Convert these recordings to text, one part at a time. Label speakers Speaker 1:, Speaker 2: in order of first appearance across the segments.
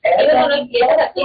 Speaker 1: Ellos no quieren aquí.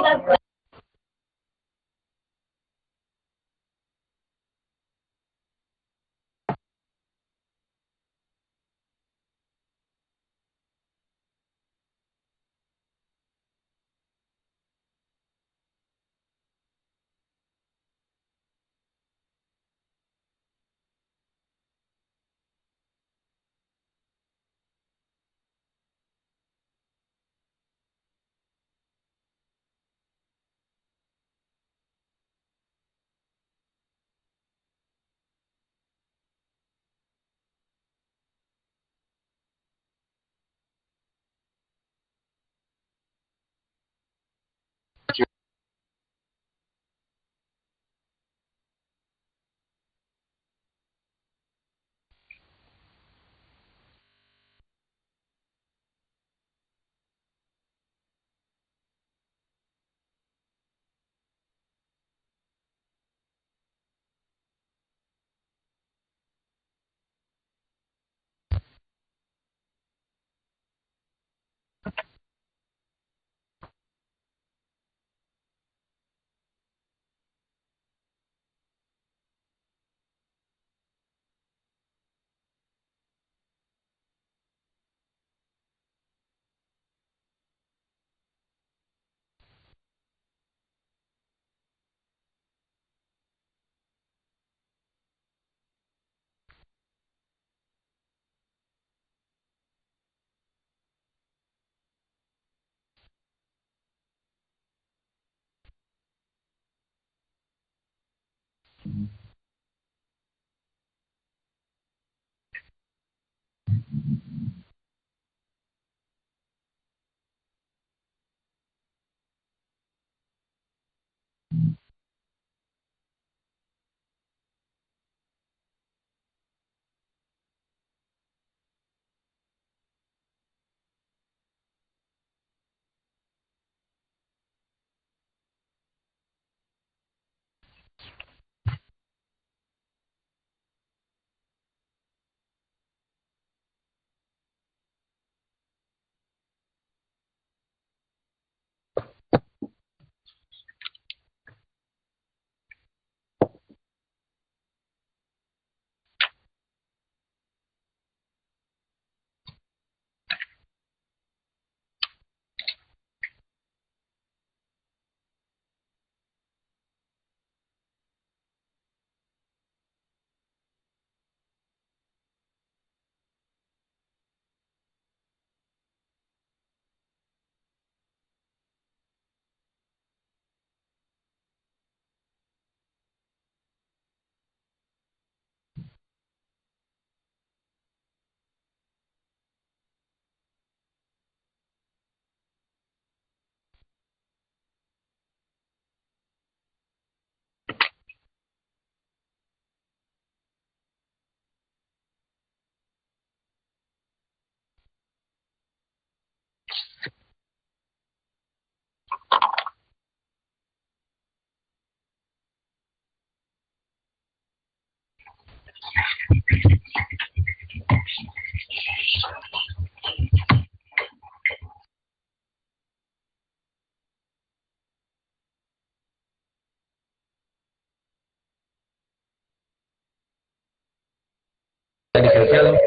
Speaker 2: Licenciado.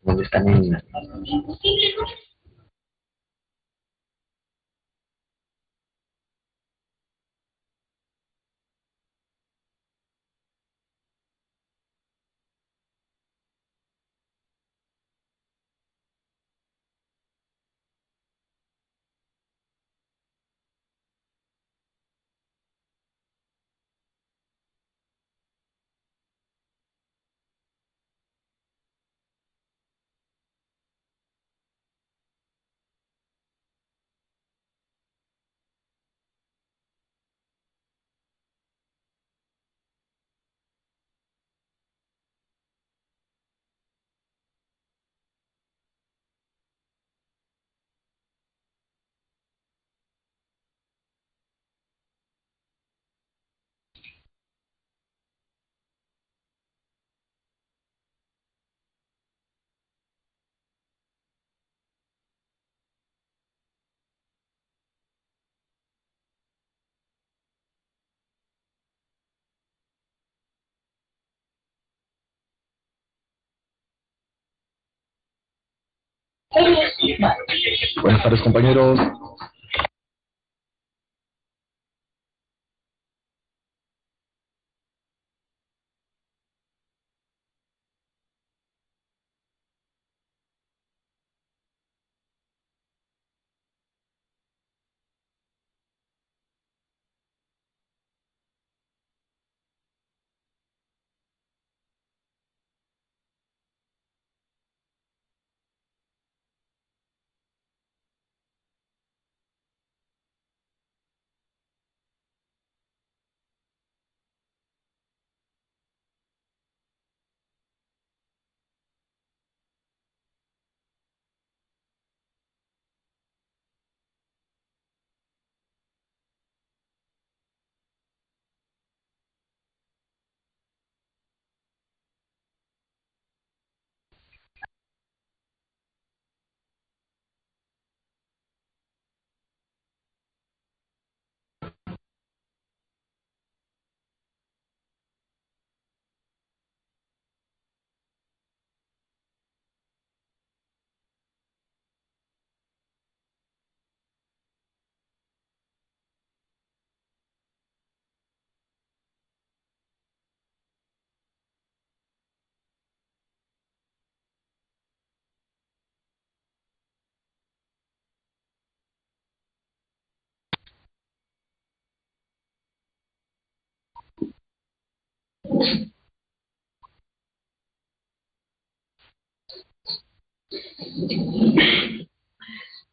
Speaker 2: ¿Dónde está Nina? Buenas tardes, compañeros.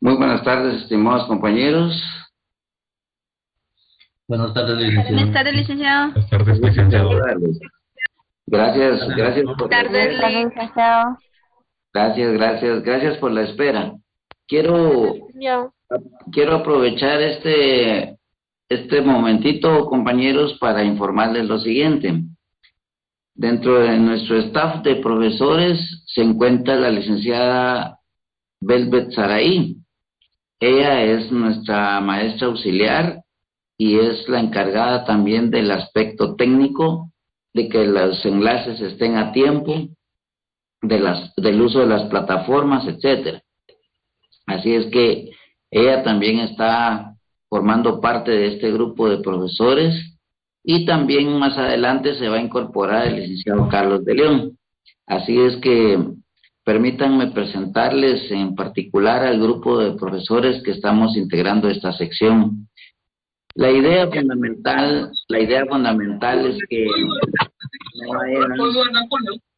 Speaker 3: Muy buenas tardes, estimados compañeros.
Speaker 2: Buenas tardes, licenciado.
Speaker 4: Buenas tardes, licenciado.
Speaker 5: Buenas tardes, licenciado.
Speaker 3: Gracias por
Speaker 4: Buenas tardes, licenciado.
Speaker 3: Gracias por la espera. Quiero aprovechar este momentito, compañeros, para informarles lo siguiente. Dentro de nuestro staff de profesores se encuentra la licenciada Velvet Saraí. Ella es nuestra maestra auxiliar y es la encargada también del aspecto técnico, de que los enlaces estén a tiempo, del uso de las plataformas, etcétera. Así es que ella también está formando parte de este grupo de profesores y también más adelante se va a incorporar el licenciado Carlos de León. Así es que permítanme presentarles en particular al grupo de profesores que estamos integrando esta sección. La idea fundamental es que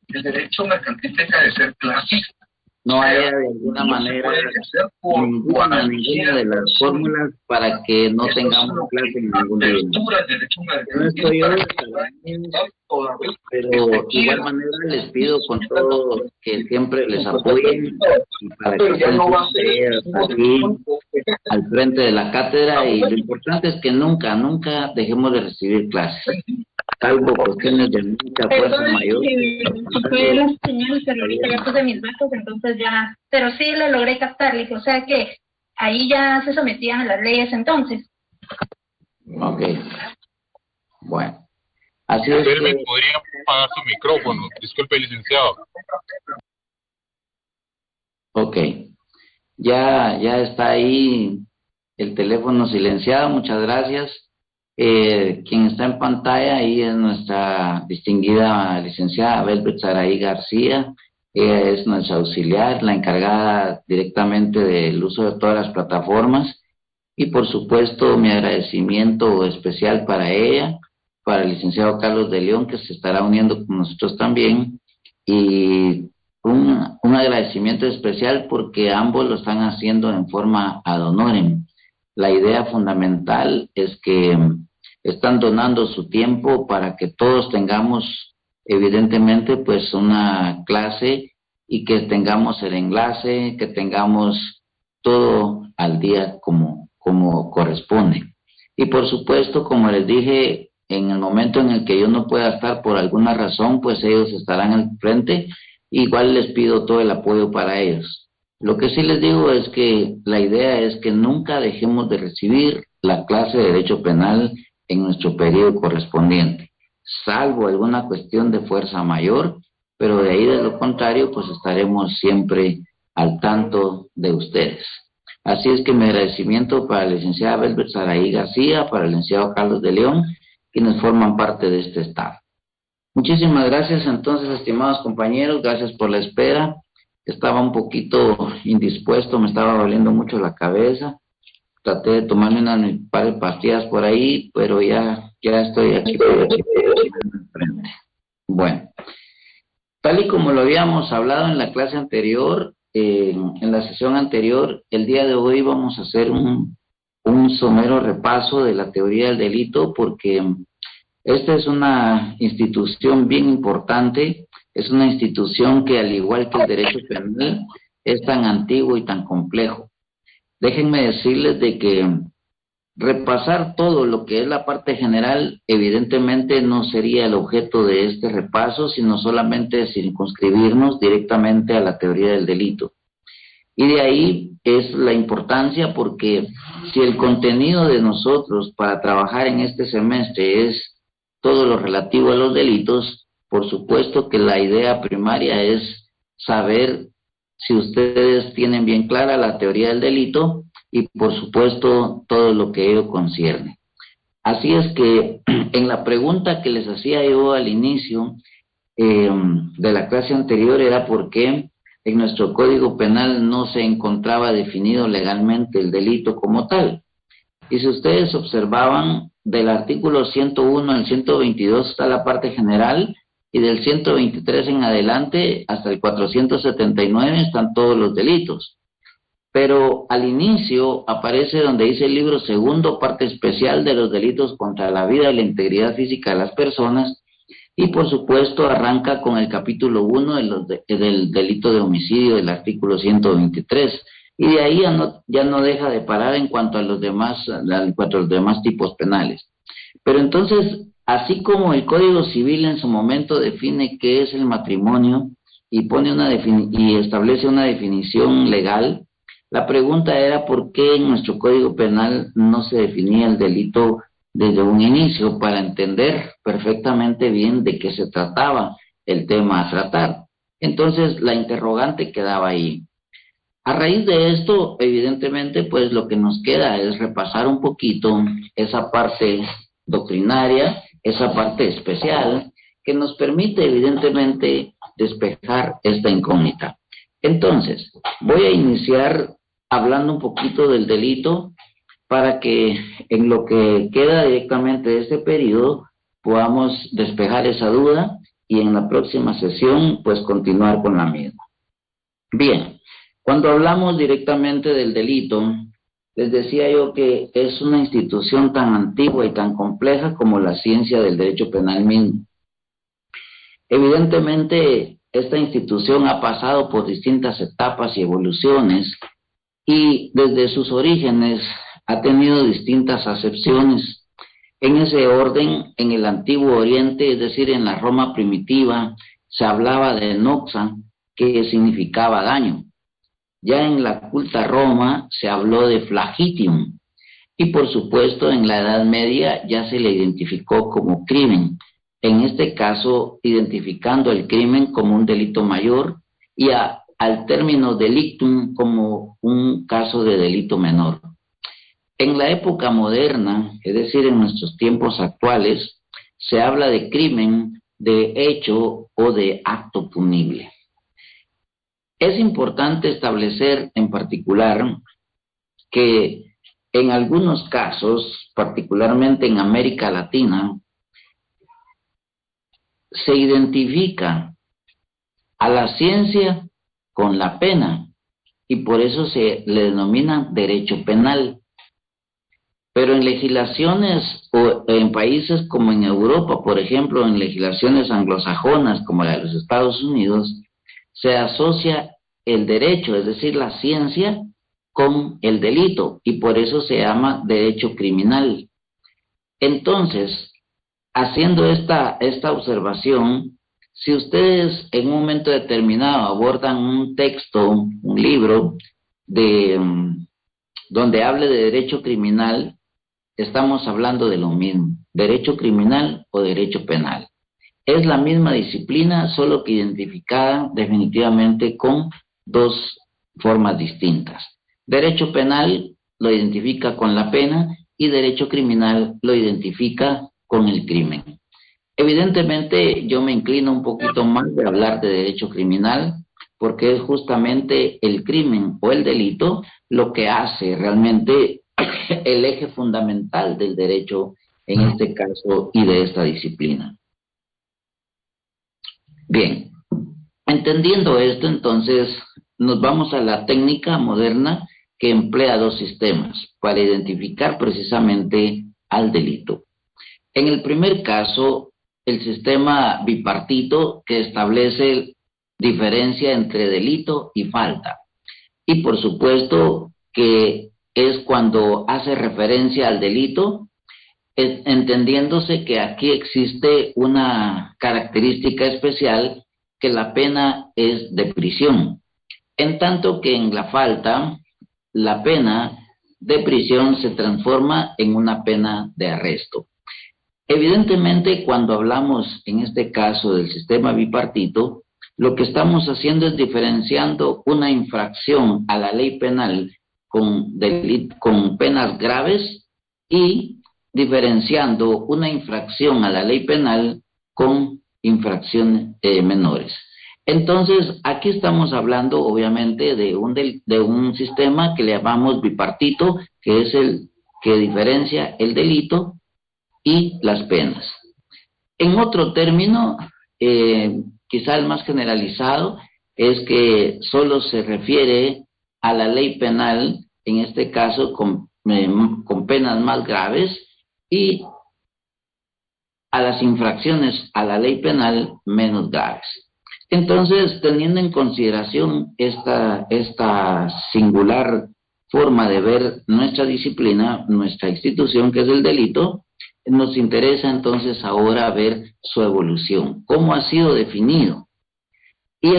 Speaker 6: el derecho mercantil deja de ser clasista.
Speaker 3: no haya de alguna manera ninguna de las fórmulas para que no tengamos clase en ningún idioma. No estoy yo, pero de igual manera les pido con todo que siempre les apoyen y para que estén aquí al frente de la cátedra, y lo importante es que nunca dejemos de recibir clases, salvo cuestiones de mucha fuerza mayor.
Speaker 1: Fue la señal, pero ahorita ya puse mis datos, entonces ya, pero sí lo logré captar, Liz, o sea que ahí ya se sometían a las leyes entonces.
Speaker 3: Ok, bueno, así es que...
Speaker 5: ¿Podría apagar su micrófono? Disculpe, licenciado.
Speaker 3: Ok, ya está ahí el teléfono silenciado, muchas gracias. Quien está en pantalla ahí es nuestra distinguida licenciada Velvet Saraí García. Ella es nuestra auxiliar, la encargada directamente del uso de todas las plataformas, y por supuesto mi agradecimiento especial para ella, para el licenciado Carlos de León, que se estará uniendo con nosotros también, y un agradecimiento especial porque ambos lo están haciendo en forma ad honorem. La idea fundamental es que están donando su tiempo para que todos tengamos evidentemente pues una clase y que tengamos el enlace, que tengamos todo al día como corresponde. Y por supuesto, como les dije, en el momento en el que yo no pueda estar por alguna razón, pues ellos estarán al frente. Igual les pido todo el apoyo para ellos. Lo que sí les digo es que la idea es que nunca dejemos de recibir la clase de Derecho Penal en nuestro periodo correspondiente, salvo alguna cuestión de fuerza mayor, pero de ahí de lo contrario, pues estaremos siempre al tanto de ustedes. Así es que mi agradecimiento para la licenciada Velvet Saraí García, para el licenciado Carlos de León, quienes forman parte de este staff. Muchísimas gracias entonces, estimados compañeros, gracias por la espera. Estaba un poquito indispuesto, me estaba doliendo mucho la cabeza. Traté de tomarme un par de pastillas por ahí, pero ya estoy aquí. Bueno, tal y como lo habíamos hablado en la clase anterior, en la sesión anterior, el día de hoy vamos a hacer un somero repaso de la teoría del delito, porque esta es una institución bien importante, es una institución que, al igual que el derecho penal, es tan antiguo y tan complejo. Déjenme decirles de que repasar todo lo que es la parte general, evidentemente no sería el objeto de este repaso, sino solamente circunscribirnos directamente a la teoría del delito. Y de ahí es la importancia, porque si el contenido de nosotros para trabajar en este semestre es todo lo relativo a los delitos, por supuesto que la idea primaria es saber si ustedes tienen bien clara la teoría del delito y por supuesto todo lo que ello concierne. Así es que en la pregunta que les hacía yo al inicio de la clase anterior era por qué en nuestro Código Penal no se encontraba definido legalmente el delito como tal. Y si ustedes observaban, del artículo 101 al 122 está la parte general, y del 123 en adelante hasta el 479 están todos los delitos. Pero al inicio aparece donde dice el libro segundo, parte especial de los delitos contra la vida y la integridad física de las personas, y por supuesto arranca con el capítulo 1 del delito de homicidio del artículo 123, y de ahí ya no deja de parar en cuanto a los demás tipos penales. Pero entonces, así como el Código Civil en su momento define qué es el matrimonio y y establece una definición legal, la pregunta era por qué en nuestro Código Penal no se definía el delito desde un inicio para entender perfectamente bien de qué se trataba el tema a tratar. Entonces la interrogante quedaba ahí. A raíz de esto, evidentemente, pues lo que nos queda es repasar un poquito esa parte doctrinaria, esa parte especial, que nos permite evidentemente despejar esta incógnita. Entonces, voy a iniciar hablando un poquito del delito para que en lo que queda directamente de este periodo podamos despejar esa duda y en la próxima sesión pues continuar con la misma. Bien, cuando hablamos directamente del delito, les decía yo que es una institución tan antigua y tan compleja como la ciencia del derecho penal mismo. Evidentemente, esta institución ha pasado por distintas etapas y evoluciones, y desde sus orígenes ha tenido distintas acepciones. En ese orden, en el Antiguo Oriente, es decir, en la Roma primitiva, se hablaba de noxa, que significaba daño. Ya en la culta Roma se habló de flagitium, y por supuesto en la Edad Media ya se le identificó como crimen, en este caso identificando el crimen como un delito mayor y al término delictum como un caso de delito menor. En la época moderna, es decir, en nuestros tiempos actuales, se habla de crimen, de hecho o de acto punible. Es importante establecer en particular que en algunos casos, particularmente en América Latina, se identifica a la ciencia con la pena y por eso se le denomina derecho penal. Pero en legislaciones o en países como en Europa, por ejemplo, en legislaciones anglosajonas como la de los Estados Unidos, se asocia el derecho, es decir, la ciencia, con el delito y por eso se llama derecho criminal. Entonces, haciendo esta observación, si ustedes en un momento determinado abordan un texto, un libro, donde hable de derecho criminal, estamos hablando de lo mismo, derecho criminal o derecho penal. Es la misma disciplina, solo que identificada definitivamente con dos formas distintas. Derecho penal lo identifica con la pena y derecho criminal lo identifica con el crimen. Evidentemente yo me inclino un poquito más de hablar de derecho criminal porque es justamente el crimen o el delito lo que hace realmente el eje fundamental del derecho en este caso y de esta disciplina. Bien, entendiendo esto, entonces nos vamos a la técnica moderna que emplea dos sistemas para identificar precisamente al delito. En el primer caso, el sistema bipartito que establece diferencia entre delito y falta. Y por supuesto que es cuando hace referencia al delito, entendiéndose que aquí existe una característica especial, que la pena es de prisión. En tanto que en la falta, la pena de prisión se transforma en una pena de arresto. Evidentemente, cuando hablamos en este caso del sistema bipartito, lo que estamos haciendo es diferenciando una infracción a la ley penal con penas graves y diferenciando una infracción a la ley penal con infracciones menores. Entonces, aquí estamos hablando obviamente de un sistema que le llamamos bipartito, que es el que diferencia el delito y las penas. En otro término, quizá el más generalizado, es que solo se refiere a la ley penal, en este caso con penas más graves, y a las infracciones a la ley penal menos graves. Entonces, teniendo en consideración esta singular forma de ver nuestra disciplina, nuestra institución, que es el delito, nos interesa entonces ahora ver su evolución, cómo ha sido definido. Y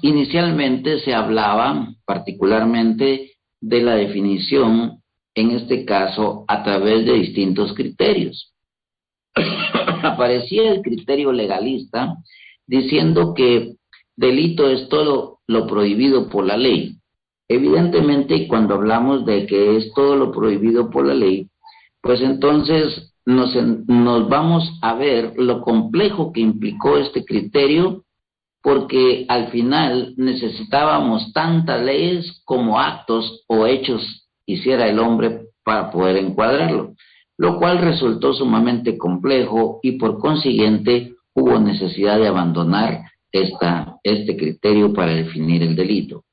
Speaker 3: inicialmente se hablaba particularmente de la definición, en este caso, a través de distintos criterios. Aparecía el criterio legalista diciendo que delito es todo lo prohibido por la ley. Evidentemente, cuando hablamos de que es todo lo prohibido por la ley, pues entonces nos vamos a ver lo complejo que implicó este criterio, porque al final necesitábamos tantas leyes como actos o hechos hiciera el hombre para poder encuadrarlo, lo cual resultó sumamente complejo y por consiguiente hubo necesidad de abandonar este criterio para definir el delito.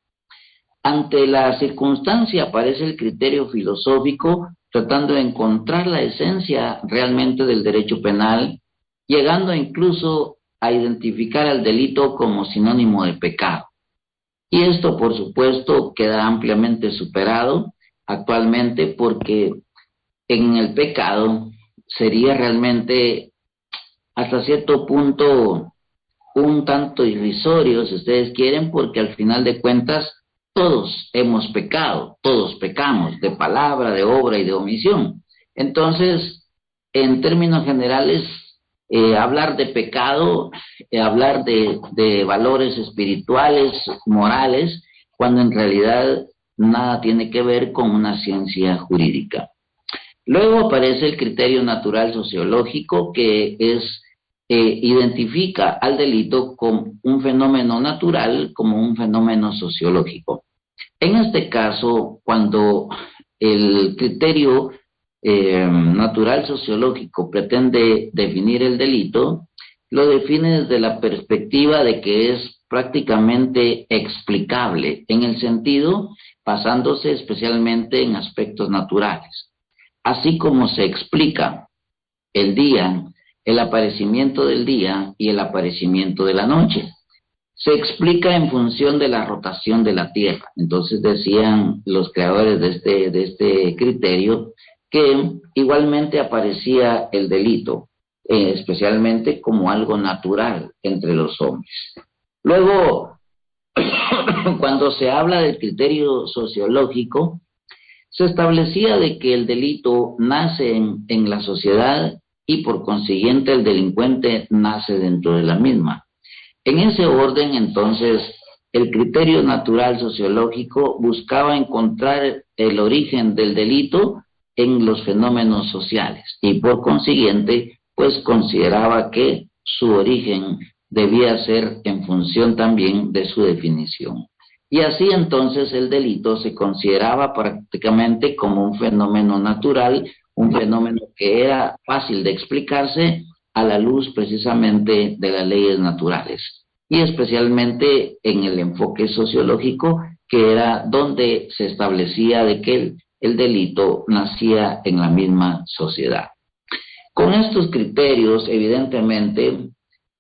Speaker 3: Ante la circunstancia aparece el criterio filosófico, tratando de encontrar la esencia realmente del derecho penal, llegando incluso a identificar al delito como sinónimo de pecado. Y esto, por supuesto, queda ampliamente superado actualmente, porque en el pecado sería realmente hasta cierto punto un tanto irrisorio, si ustedes quieren, porque al final de cuentas todos hemos pecado, todos pecamos, de palabra, de obra y de omisión. Entonces, en términos generales, hablar de pecado, hablar de valores espirituales, morales, cuando en realidad nada tiene que ver con una ciencia jurídica. Luego aparece el criterio natural sociológico, que identifica al delito como un fenómeno natural, como un fenómeno sociológico. En este caso, cuando el criterio natural sociológico pretende definir el delito, lo define desde la perspectiva de que es prácticamente explicable, en el sentido basándose especialmente en aspectos naturales. Así como se explica el día, el aparecimiento del día y el aparecimiento de la noche. Se explica en función de la rotación de la Tierra. Entonces decían los creadores de este criterio que igualmente aparecía el delito, especialmente como algo natural entre los hombres. Luego, cuando se habla del criterio sociológico, se establecía de que el delito nace en la sociedad y por consiguiente el delincuente nace dentro de la misma. En ese orden, entonces, el criterio natural sociológico buscaba encontrar el origen del delito en los fenómenos sociales y por consiguiente, pues consideraba que su origen debía ser en función también de su definición. Y así entonces el delito se consideraba prácticamente como un fenómeno natural, un fenómeno que era fácil de explicarse a la luz precisamente de las leyes naturales, y especialmente en el enfoque sociológico, que era donde se establecía de que el delito nacía en la misma sociedad. Con estos criterios, evidentemente,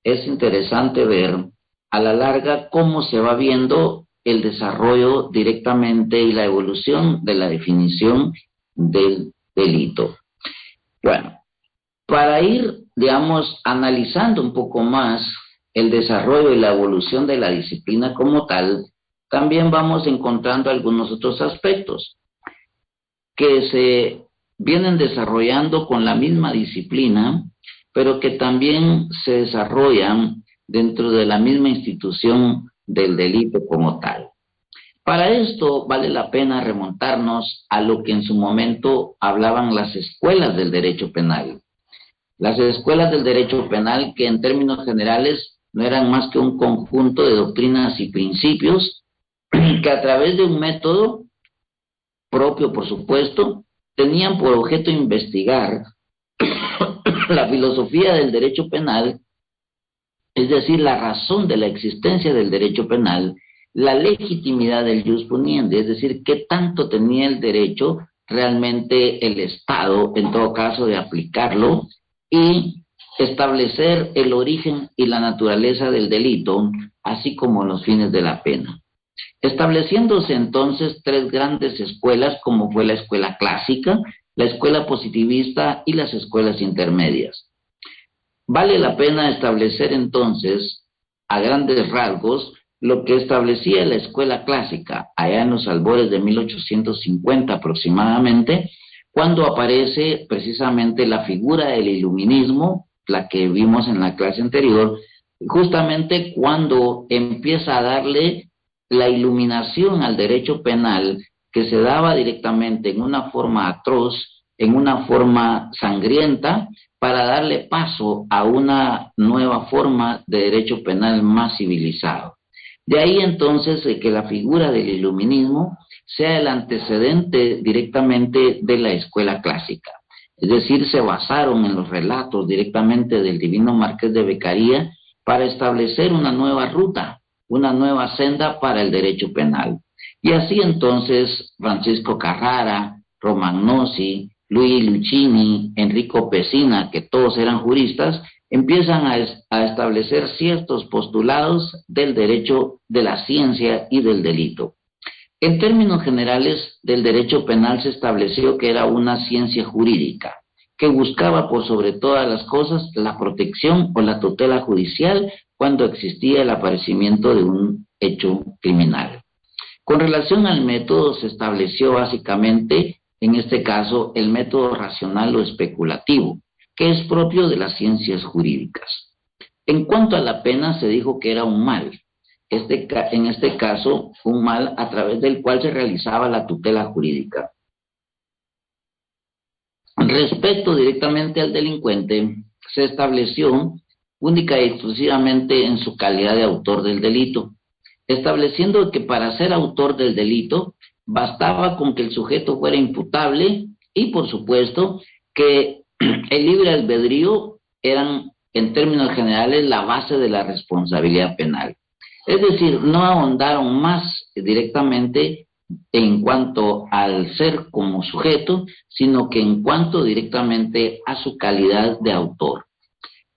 Speaker 3: es interesante ver a la larga cómo se va viendo el desarrollo directamente y la evolución de la definición del delito. Bueno, para ir, digamos, analizando un poco más el desarrollo y la evolución de la disciplina como tal, también vamos encontrando algunos otros aspectos que se vienen desarrollando con la misma disciplina, pero que también se desarrollan dentro de la misma institución del delito como tal. Para esto vale la pena remontarnos a lo que en su momento hablaban las escuelas del derecho penal. Las escuelas del derecho penal, que en términos generales no eran más que un conjunto de doctrinas y principios que a través de un método propio, por supuesto, tenían por objeto investigar la filosofía del derecho penal, es decir, la razón de la existencia del derecho penal, la legitimidad del jus puniendi, es decir, qué tanto tenía el derecho realmente el Estado, en todo caso, de aplicarlo, y establecer el origen y la naturaleza del delito, así como los fines de la pena. Estableciéndose entonces tres grandes escuelas, como fue la escuela clásica, la escuela positivista y las escuelas intermedias. Vale la pena establecer entonces, a grandes rasgos, lo que establecía la escuela clásica, allá en los albores de 1850 aproximadamente, cuando aparece precisamente la figura del iluminismo, la que vimos en la clase anterior, justamente cuando empieza a darle la iluminación al derecho penal, que se daba directamente en una forma atroz, en una forma sangrienta, para darle paso a una nueva forma de derecho penal más civilizado. De ahí entonces que la figura del iluminismo sea el antecedente directamente de la escuela clásica. Es decir, se basaron en los relatos directamente del divino Marqués de Beccaria para establecer una nueva ruta, una nueva senda para el derecho penal. Y así entonces Francisco Carrara, Romagnosi, Luigi Lucchini, Enrico Pesina, que todos eran juristas, empiezan a establecer ciertos postulados del derecho, de la ciencia y del delito. En términos generales, del derecho penal se estableció que era una ciencia jurídica, que buscaba por sobre todas las cosas la protección o la tutela judicial cuando existía el aparecimiento de un hecho criminal. Con relación al método, se estableció básicamente, en este caso, el método racional o especulativo, que es propio de las ciencias jurídicas. En cuanto a la pena, se dijo que era un mal, en este caso, un mal a través del cual se realizaba la tutela jurídica. Respecto directamente al delincuente, se estableció única y exclusivamente en su calidad de autor del delito, estableciendo que para ser autor del delito bastaba con que el sujeto fuera imputable y, por supuesto, que el libre albedrío eran, en términos generales, la base de la responsabilidad penal. Es decir, no ahondaron más directamente en cuanto al ser como sujeto, sino que en cuanto directamente a su calidad de autor.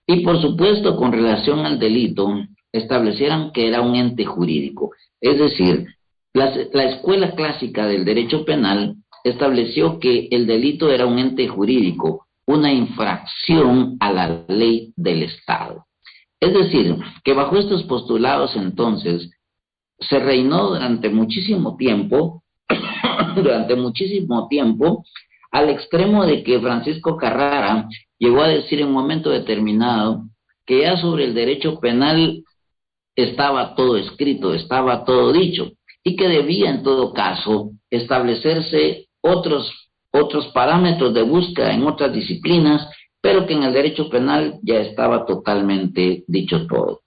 Speaker 3: Y por supuesto, con relación al delito, establecieran que era un ente jurídico. Es decir, la escuela clásica del derecho penal estableció que el delito era un ente jurídico, una infracción a la ley del Estado. Es decir, que bajo estos postulados entonces se reinó durante muchísimo tiempo, al extremo de que Francisco Carrara llegó a decir en un momento determinado que ya sobre el derecho penal estaba todo escrito, estaba todo dicho, y que debía en todo caso establecerse otros parámetros de búsqueda en otras disciplinas, pero que en el derecho penal ya estaba totalmente dicho todo.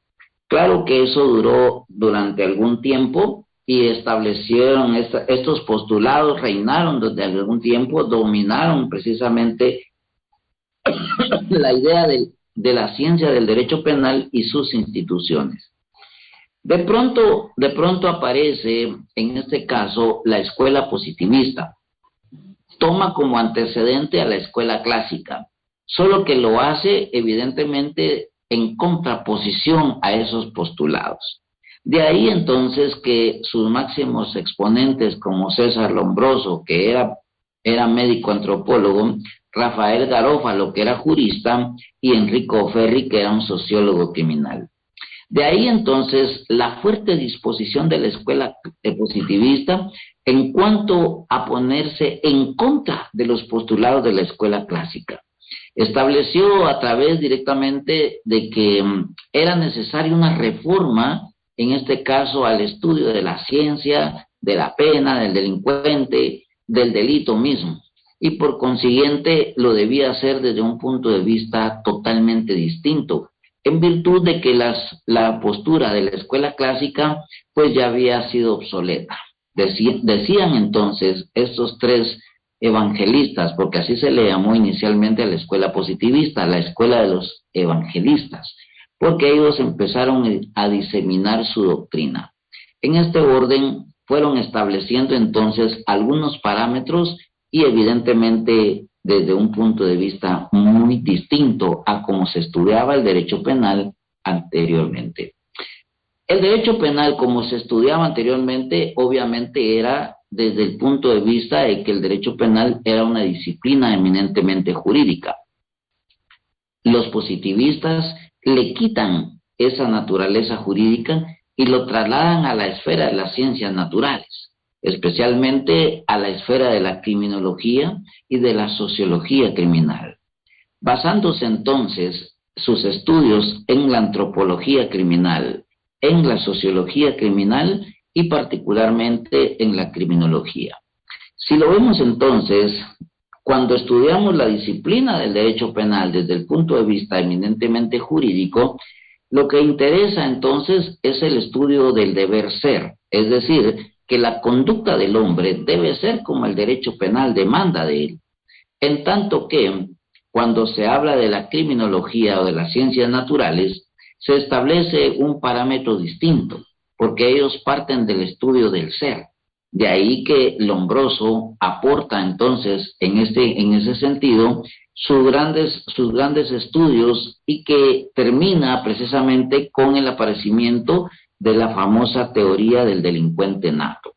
Speaker 3: Claro que eso duró durante algún tiempo y establecieron estos postulados, reinaron desde algún tiempo, dominaron precisamente la idea de la ciencia del derecho penal y sus instituciones. De pronto aparece, en este caso, la escuela positivista. Toma como antecedente a la escuela clásica, solo que lo hace evidentemente en contraposición a esos postulados. De ahí entonces que sus máximos exponentes como César Lombroso, que era médico antropólogo, Rafael Garófalo, que era jurista, y Enrico Ferri, que era un sociólogo criminal. De ahí entonces la fuerte disposición de la escuela positivista en cuanto a ponerse en contra de los postulados de la escuela clásica. Estableció a través directamente de que era necesaria una reforma, en este caso al estudio de la ciencia, de la pena, del delincuente, del delito mismo. Y por consiguiente lo debía hacer desde un punto de vista totalmente distinto, en virtud de que la postura de la escuela clásica pues ya había sido obsoleta. Decían entonces estos tres evangelistas, porque así se le llamó inicialmente a la escuela positivista, la escuela de los evangelistas, porque ellos empezaron a diseminar su doctrina. En este orden fueron estableciendo entonces algunos parámetros y evidentemente desde un punto de vista muy distinto a cómo se estudiaba el derecho penal anteriormente. El derecho penal, como se estudiaba anteriormente, obviamente era desde el punto de vista de que el derecho penal era una disciplina eminentemente jurídica. Los positivistas le quitan esa naturaleza jurídica y lo trasladan a la esfera de las ciencias naturales, especialmente a la esfera de la criminología y de la sociología criminal. Basándose entonces sus estudios en la antropología criminal, en la sociología criminal y particularmente en la criminología. Si lo vemos entonces, cuando estudiamos la disciplina del derecho penal desde el punto de vista eminentemente jurídico, lo que interesa entonces es el estudio del deber ser, es decir, que la conducta del hombre debe ser como el derecho penal demanda de él. En tanto que, cuando se habla de la criminología o de las ciencias naturales, se establece un parámetro distinto, porque ellos parten del estudio del ser. De ahí que Lombroso aporta entonces en ese sentido sus grandes estudios y que termina precisamente con el aparecimiento de la famosa teoría del delincuente nato.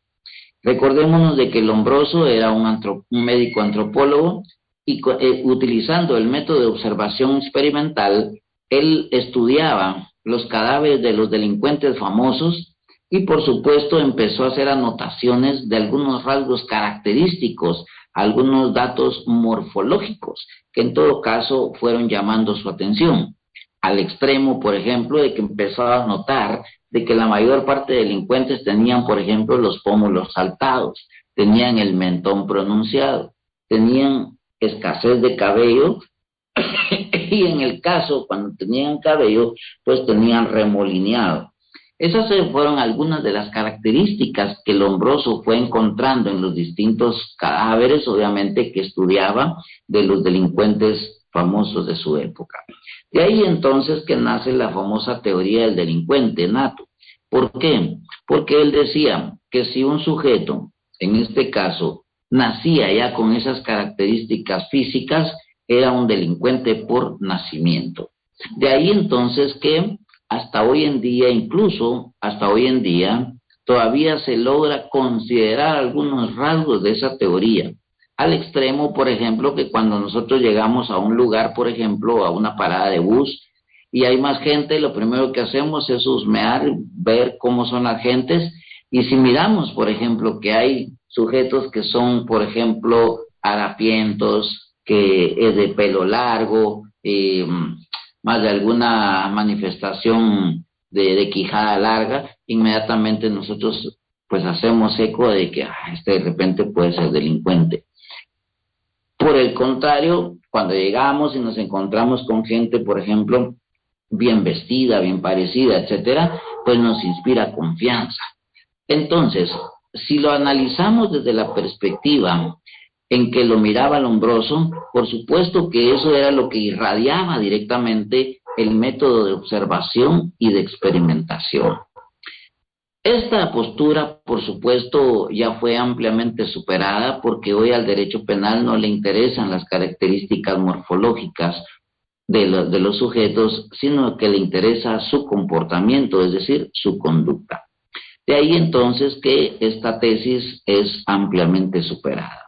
Speaker 3: Recordémonos de que Lombroso era un médico antropólogo y utilizando el método de observación experimental, él estudiaba los cadáveres de los delincuentes famosos y por supuesto empezó a hacer anotaciones de algunos rasgos característicos, algunos datos morfológicos que en todo caso fueron llamando su atención, al extremo, por ejemplo, de que empezó a notar de que la mayor parte de delincuentes tenían, por ejemplo, los pómulos saltados, tenían el mentón pronunciado, tenían escasez de cabello y en el caso, cuando tenían cabello, pues tenían remolineado. Esas fueron algunas de las características que Lombroso fue encontrando en los distintos cadáveres, obviamente, que estudiaba de los delincuentes famosos de su época. De ahí entonces que nace la famosa teoría del delincuente nato. ¿Por qué? Porque él decía que si un sujeto, en este caso, nacía ya con esas características físicas, era un delincuente por nacimiento. De ahí entonces que hasta hoy en día, incluso hasta hoy en día, todavía se logra considerar algunos rasgos de esa teoría. Al extremo, por ejemplo, que cuando nosotros llegamos a un lugar, por ejemplo, a una parada de bus, y hay más gente, lo primero que hacemos es husmear, ver cómo son las gentes, y si miramos, por ejemplo, que hay sujetos que son, por ejemplo, harapientos, que es de pelo largo, más de alguna manifestación de quijada larga, inmediatamente nosotros pues hacemos eco de que de repente puede ser delincuente. Por el contrario, cuando llegamos y nos encontramos con gente, por ejemplo, bien vestida, bien parecida, etcétera, pues nos inspira confianza. Entonces, si lo analizamos desde la perspectiva en que lo miraba Lombroso, por supuesto que eso era lo que irradiaba directamente el método de observación y de experimentación. Esta postura, por supuesto, ya fue ampliamente superada porque hoy al derecho penal no le interesan las características morfológicas de los sujetos, sino que le interesa su comportamiento, es decir, su conducta. De ahí entonces que esta tesis es ampliamente superada.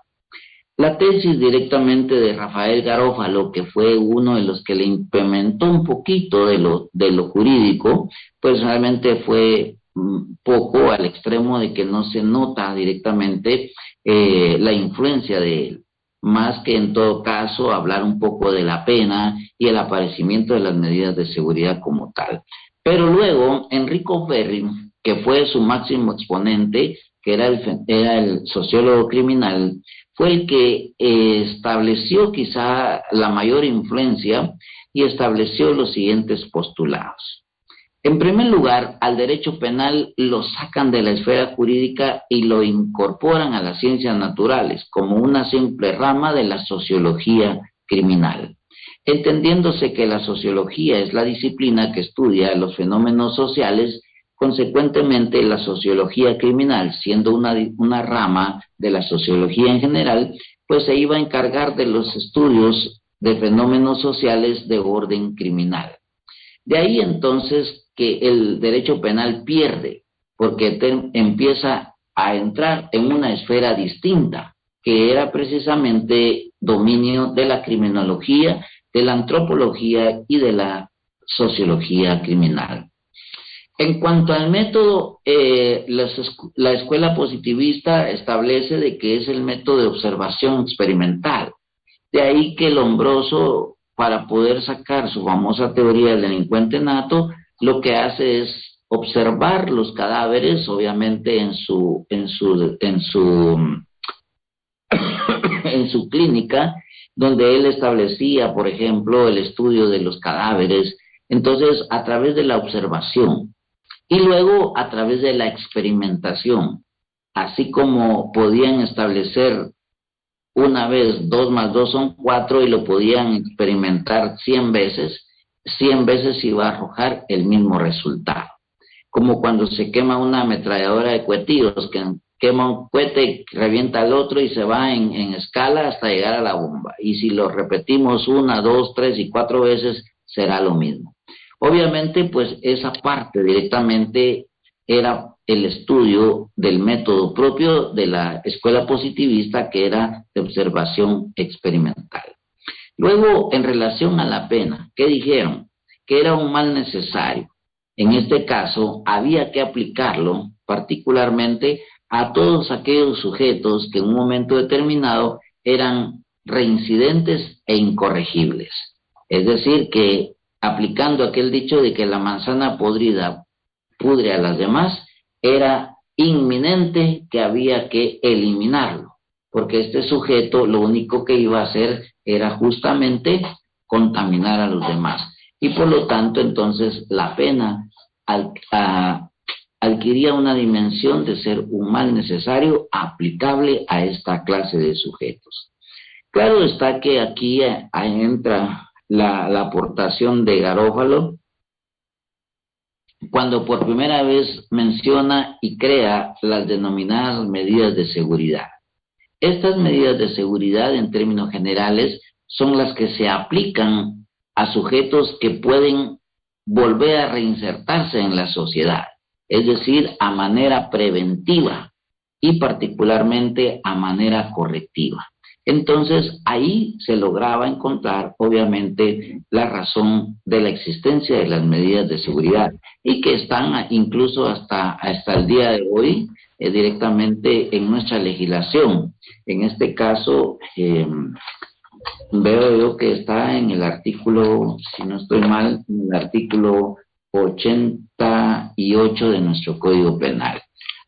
Speaker 3: La tesis directamente de Rafael Garófalo, que fue uno de los que le implementó un poquito de lo jurídico, pues realmente fue poco, al extremo de que no se nota directamente la influencia de él, más que en todo caso hablar un poco de la pena y el aparecimiento de las medidas de seguridad como tal. Pero luego Enrico Ferri, que fue su máximo exponente, que era el sociólogo criminal, fue el que estableció quizá la mayor influencia y estableció los siguientes postulados. En primer lugar, al derecho penal lo sacan de la esfera jurídica y lo incorporan a las ciencias naturales como una simple rama de la sociología criminal, entendiéndose que la sociología es la disciplina que estudia los fenómenos sociales. Consecuentemente, la sociología criminal, siendo una rama de la sociología en general, pues se iba a encargar de los estudios de fenómenos sociales de orden criminal. De ahí entonces que el derecho penal pierde, porque empieza a entrar en una esfera distinta, que era precisamente dominio de la criminología, de la antropología y de la sociología criminal. En cuanto al método, la escuela positivista establece de que es el método de observación experimental. De ahí que Lombroso, para poder sacar su famosa teoría del delincuente nato, lo que hace es observar los cadáveres, obviamente en su clínica, donde él establecía, por ejemplo, el estudio de los cadáveres. Entonces, a través de la observación y luego a través de la experimentación, así como podían establecer una vez 2 más 2 son 4 y lo podían experimentar 100 veces iba a arrojar el mismo resultado. Como cuando se quema una ametralladora de cohetillos, que quema un cohete, revienta al otro y se va en escala hasta llegar a la bomba. Y si lo repetimos 1, 2, 3 y 4 veces, será lo mismo. Obviamente, pues esa parte directamente era el estudio del método propio de la escuela positivista, que era de observación experimental. Luego, en relación a la pena, ¿qué dijeron? Que era un mal necesario. En este caso, había que aplicarlo particularmente a todos aquellos sujetos que en un momento determinado eran reincidentes e incorregibles. Es decir, que aplicando aquel dicho de que la manzana podrida pudre a las demás, era inminente que había que eliminarlo, porque este sujeto lo único que iba a hacer era justamente contaminar a los demás. Y por lo tanto, entonces, la pena adquiría una dimensión de ser un mal necesario aplicable a esta clase de sujetos. Claro está que aquí entra la aportación de Garófalo, cuando por primera vez menciona y crea las denominadas medidas de seguridad. Estas medidas de seguridad, en términos generales, son las que se aplican a sujetos que pueden volver a reinsertarse en la sociedad, es decir, a manera preventiva y particularmente a manera correctiva. Entonces, ahí se lograba encontrar, obviamente, la razón de la existencia de las medidas de seguridad y que están incluso hasta el día de hoy directamente en nuestra legislación. En este caso, veo yo que está en el artículo, si no estoy mal, en el artículo 88 de nuestro Código Penal.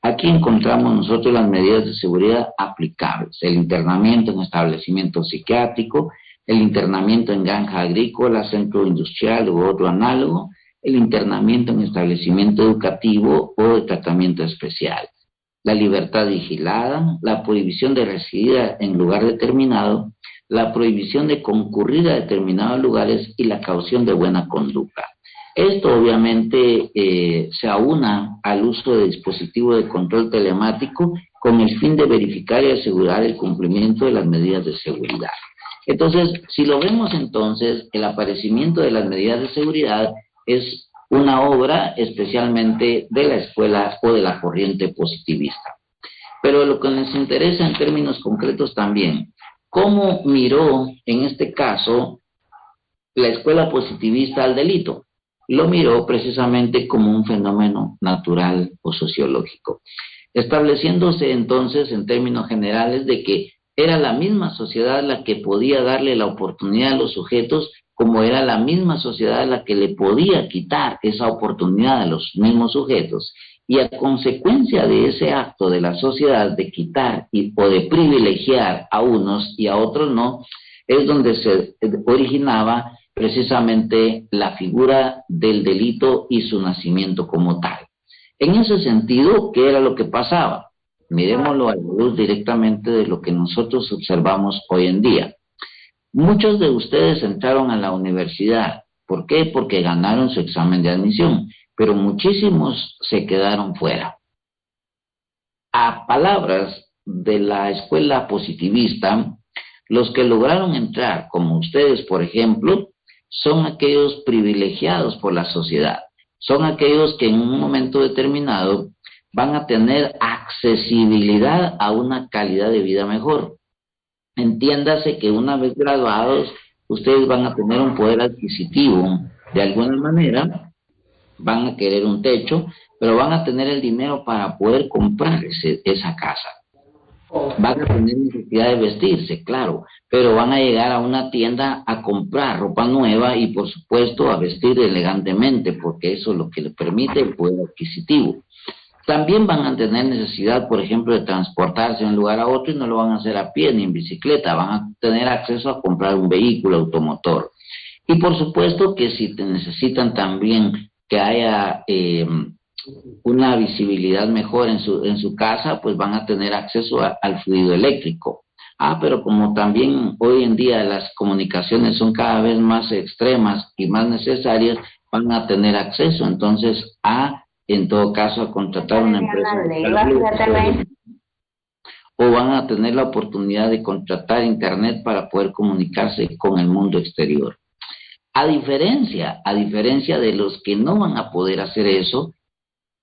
Speaker 3: Aquí encontramos nosotros las medidas de seguridad aplicables: el internamiento en establecimiento psiquiátrico, el internamiento en granja agrícola, centro industrial u otro análogo, el internamiento en establecimiento educativo o de tratamiento especial, la libertad vigilada, la prohibición de residir en lugar determinado, la prohibición de concurrir a determinados lugares y la caución de buena conducta. Esto obviamente se aúna al uso de dispositivos de control telemático con el fin de verificar y asegurar el cumplimiento de las medidas de seguridad. Entonces, si lo vemos entonces, el aparecimiento de las medidas de seguridad es una obra especialmente de la escuela o de la corriente positivista. Pero lo que nos interesa en términos concretos también, ¿cómo miró en este caso la escuela positivista al delito? Lo miró precisamente como un fenómeno natural o sociológico, estableciéndose entonces en términos generales de que era la misma sociedad la que podía darle la oportunidad a los sujetos, como era la misma sociedad la que le podía quitar esa oportunidad a los mismos sujetos. Y a consecuencia de ese acto de la sociedad de quitar o de privilegiar a unos y a otros no, es donde se originaba precisamente la figura del delito y su nacimiento como tal. En ese sentido, ¿qué era lo que pasaba? Miremoslo a la luz directamente de lo que nosotros observamos hoy en día. Muchos de ustedes entraron a la universidad. ¿Por qué? Porque ganaron su examen de admisión, pero muchísimos se quedaron fuera. A palabras de la escuela positivista, los que lograron entrar, como ustedes, por ejemplo, son aquellos privilegiados por la sociedad. Son aquellos que en un momento determinado van a tener accesibilidad a una calidad de vida mejor. Entiéndase que una vez graduados, ustedes van a tener un poder adquisitivo. De alguna manera, van a querer un techo, pero van a tener el dinero para poder comprar esa casa. Van a tener necesidad de vestirse, claro, pero van a llegar a una tienda a comprar ropa nueva y, por supuesto, a vestir elegantemente, porque eso es lo que le permite el poder adquisitivo. También van a tener necesidad, por ejemplo, de transportarse de un lugar a otro y no lo van a hacer a pie ni en bicicleta, van a tener acceso a comprar un vehículo automotor. Y por supuesto que si necesitan también que haya una visibilidad mejor en su casa, pues van a tener acceso al fluido eléctrico. Pero como también hoy en día las comunicaciones son cada vez más extremas y más necesarias, van a tener acceso entonces en todo caso, a contratar una empresa o van a tener la oportunidad de contratar internet para poder comunicarse con el mundo exterior. A diferencia de los que no van a poder hacer eso,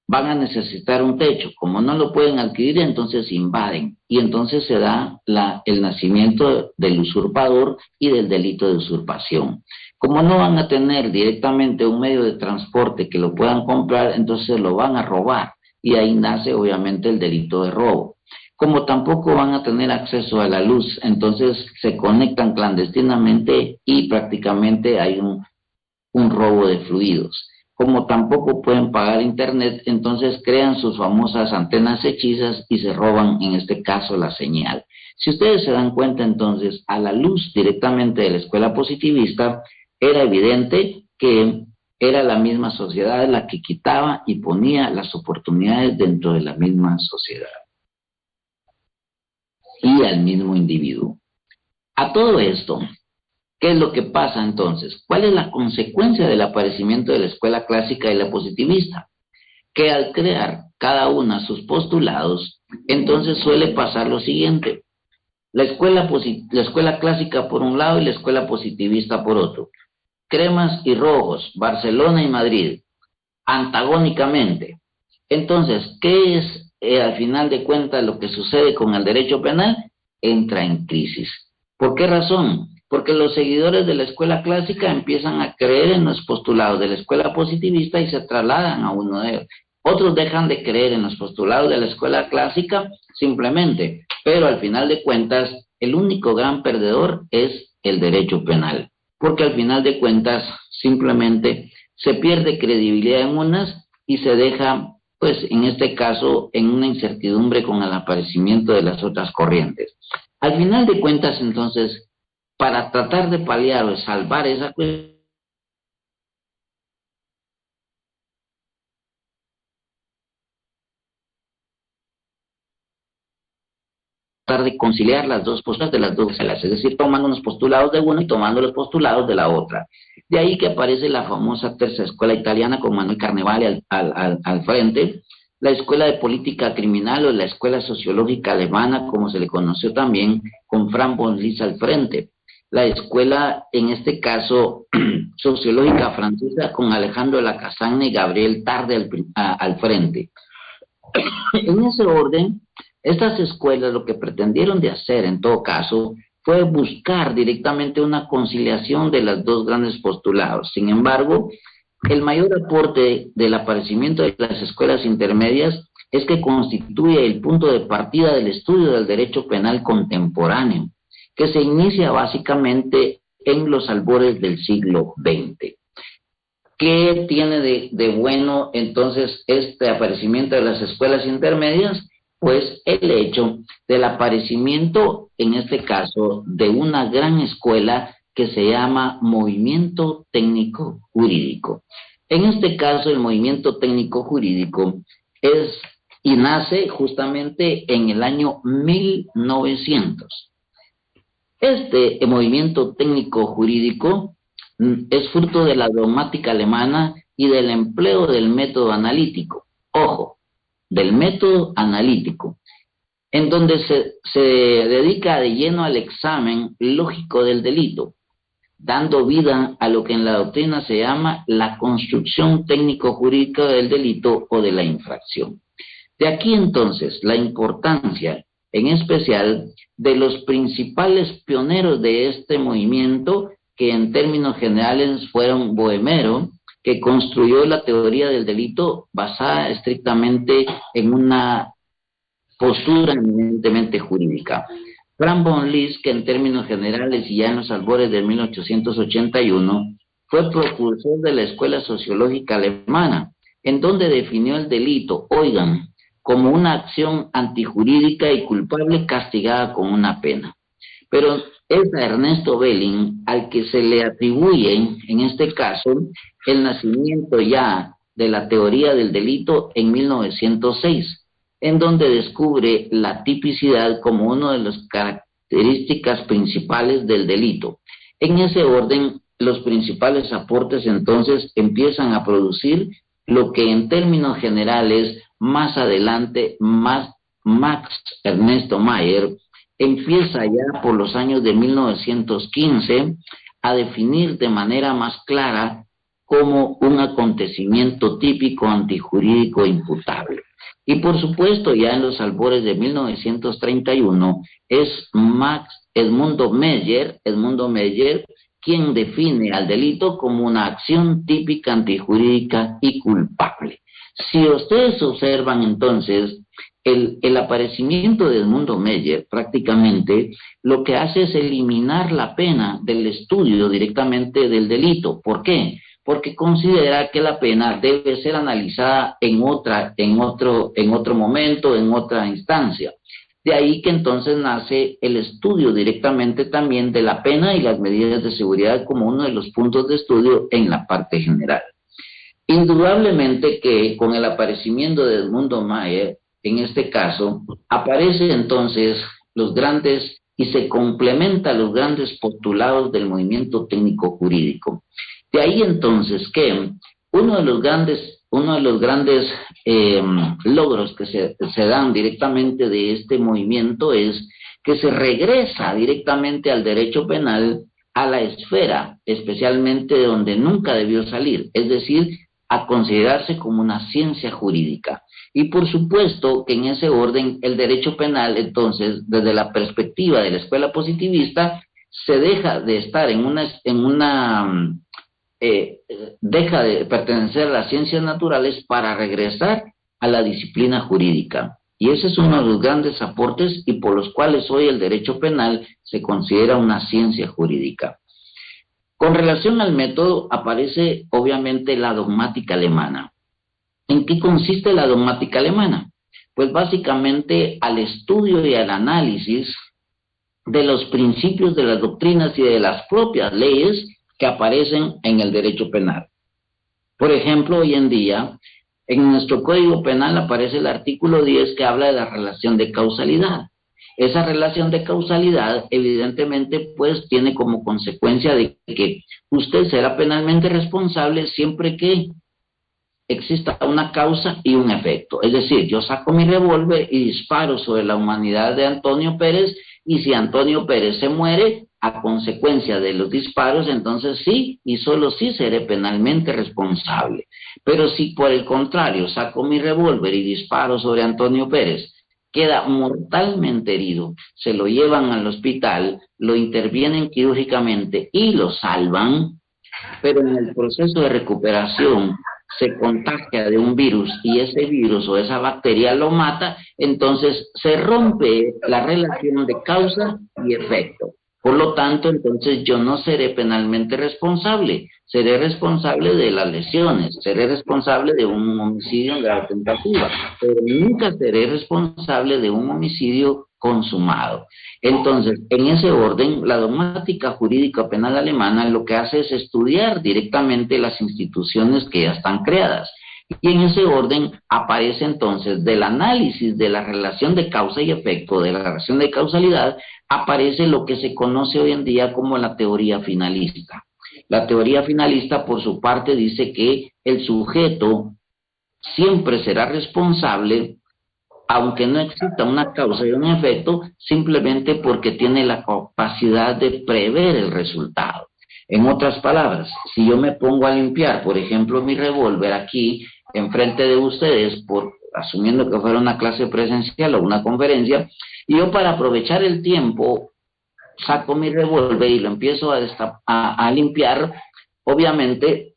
Speaker 3: van a necesitar un techo. Como no lo pueden adquirir, entonces invaden. Y entonces se da el nacimiento del usurpador y del delito de usurpación. Como no van a tener directamente un medio de transporte que lo puedan comprar, entonces lo van a robar. Y ahí nace obviamente el delito de robo. Como tampoco van a tener acceso a la luz, entonces se conectan clandestinamente y prácticamente hay un robo de fluidos. Como tampoco pueden pagar internet, entonces crean sus famosas antenas hechizas y se roban, en este caso, la señal. Si ustedes se dan cuenta, entonces, a la luz directamente de la escuela positivista, era evidente que era la misma sociedad la que quitaba y ponía las oportunidades dentro de la misma sociedad y al mismo individuo. A todo esto, ¿qué es lo que pasa entonces? ¿Cuál es la consecuencia del aparecimiento de la escuela clásica y la positivista? Que al crear cada una sus postulados, entonces suele pasar lo siguiente. La escuela clásica por un lado y la escuela positivista por otro. Cremas y rojos, Barcelona y Madrid, antagónicamente. Entonces, ¿qué es al final de cuentas lo que sucede con el derecho penal? Entra en crisis. ¿Por qué razón? Porque los seguidores de la escuela clásica empiezan a creer en los postulados de la escuela positivista y se trasladan a uno de ellos. Otros dejan de creer en los postulados de la escuela clásica simplemente, pero al final de cuentas el único gran perdedor es el derecho penal, porque al final de cuentas simplemente se pierde credibilidad en unas y se deja, pues en este caso, en una incertidumbre con el aparecimiento de las otras corrientes. Al final de cuentas, entonces, para tratar de paliar o de salvar esa cuestión, tratar de conciliar las dos posturas de las dos escuelas, es decir, tomando los postulados de una y tomando los postulados de la otra. De ahí que aparece la famosa tercera escuela italiana con Manuel Carnevale al frente, la escuela de política criminal o la escuela sociológica alemana, como se le conoció también, con Franz von Liszt al frente. La escuela, en este caso, sociológica francesa, con Alejandro Lacassagne y Gabriel Tarde al frente. En ese orden, estas escuelas lo que pretendieron de hacer, en todo caso, fue buscar directamente una conciliación de los dos grandes postulados. Sin embargo, el mayor aporte del aparecimiento de las escuelas intermedias es que constituye el punto de partida del estudio del derecho penal contemporáneo, que se inicia básicamente en los albores del siglo XX. ¿Qué tiene de bueno entonces este aparecimiento de las escuelas intermedias? Pues el hecho del aparecimiento, en este caso, de una gran escuela que se llama movimiento técnico jurídico. En este caso, el movimiento técnico jurídico es y nace justamente en el año 1900. Este movimiento técnico jurídico es fruto de la dogmática alemana y del empleo del método analítico. Ojo, del método analítico, en donde se dedica de lleno al examen lógico del delito, dando vida a lo que en la doctrina se llama la construcción técnico-jurídica del delito o de la infracción. De aquí entonces la importancia, en especial, de los principales pioneros de este movimiento, que en términos generales fueron Bohemero, que construyó la teoría del delito basada estrictamente en una postura eminentemente jurídica. Franz von Liszt, que en términos generales y ya en los albores de 1881, fue propulsor de la escuela sociológica alemana, en donde definió el delito, oigan, como una acción antijurídica y culpable castigada con una pena. Pero es a Ernesto Belling al que se le atribuye, en este caso, el nacimiento ya de la teoría del delito en 1906, en donde descubre la tipicidad como una de las características principales del delito. En ese orden, los principales aportes entonces empiezan a producir lo que en términos generales más adelante Max Ernesto Mayer empieza ya por los años de 1915 a definir de manera más clara como un acontecimiento típico antijurídico imputable. Y por supuesto, ya en los albores de 1931, es Edmundo Meyer quien define al delito como una acción típica antijurídica y culpable. Si ustedes observan entonces, el aparecimiento de Edmundo Meyer prácticamente lo que hace es eliminar la pena del estudio directamente del delito. ¿Por qué? Porque considera que la pena debe ser analizada en otro momento, en otra instancia. De ahí que entonces nace el estudio directamente también de la pena y las medidas de seguridad como uno de los puntos de estudio en la parte general. Indudablemente que con el aparecimiento de Edmundo Meyer, en este caso, aparecen entonces los grandes y se complementan los grandes postulados del movimiento técnico jurídico. De ahí entonces que uno de los grandes logros que se dan directamente de este movimiento es que se regresa directamente al derecho penal, a la esfera, especialmente de donde nunca debió salir, es decir, a considerarse como una ciencia jurídica. Y por supuesto que en ese orden el derecho penal, entonces, desde la perspectiva de la escuela positivista, se deja de estar deja de pertenecer a las ciencias naturales para regresar a la disciplina jurídica. Y ese es uno de los grandes aportes y por los cuales hoy el derecho penal se considera una ciencia jurídica. Con relación al método aparece obviamente la dogmática alemana. ¿En qué consiste la dogmática alemana? Pues básicamente al estudio y al análisis de los principios de las doctrinas y de las propias leyes que aparecen en el derecho penal. Por ejemplo, hoy en día, en nuestro Código Penal aparece el artículo 10 que habla de la relación de causalidad. Esa relación de causalidad, evidentemente, pues tiene como consecuencia de que usted será penalmente responsable siempre que exista una causa y un efecto. Es decir, yo saco mi revólver y disparo sobre la humanidad de Antonio Pérez, y si Antonio Pérez se muere a consecuencia de los disparos, entonces sí y solo sí seré penalmente responsable. Pero si por el contrario saco mi revólver y disparo sobre Antonio Pérez, queda mortalmente herido, se lo llevan al hospital, lo intervienen quirúrgicamente y lo salvan, pero en el proceso de recuperación se contagia de un virus y ese virus o esa bacteria lo mata, entonces se rompe la relación de causa y efecto. Por lo tanto, entonces yo no seré penalmente responsable, seré responsable de las lesiones, seré responsable de un homicidio en grave tentativa, pero nunca seré responsable de un homicidio consumado. Entonces, en ese orden, la dogmática jurídica penal alemana lo que hace es estudiar directamente las instituciones que ya están creadas. Y en ese orden aparece entonces del análisis de la relación de causa y efecto, de la relación de causalidad, aparece lo que se conoce hoy en día como la teoría finalista. La teoría finalista, por su parte, dice que el sujeto siempre será responsable, aunque no exista una causa y un efecto, simplemente porque tiene la capacidad de prever el resultado. En otras palabras, si yo me pongo a limpiar, por ejemplo, mi revólver aquí, enfrente de ustedes, asumiendo que fuera una clase presencial o una conferencia, y yo para aprovechar el tiempo saco mi revólver y lo empiezo a limpiar, obviamente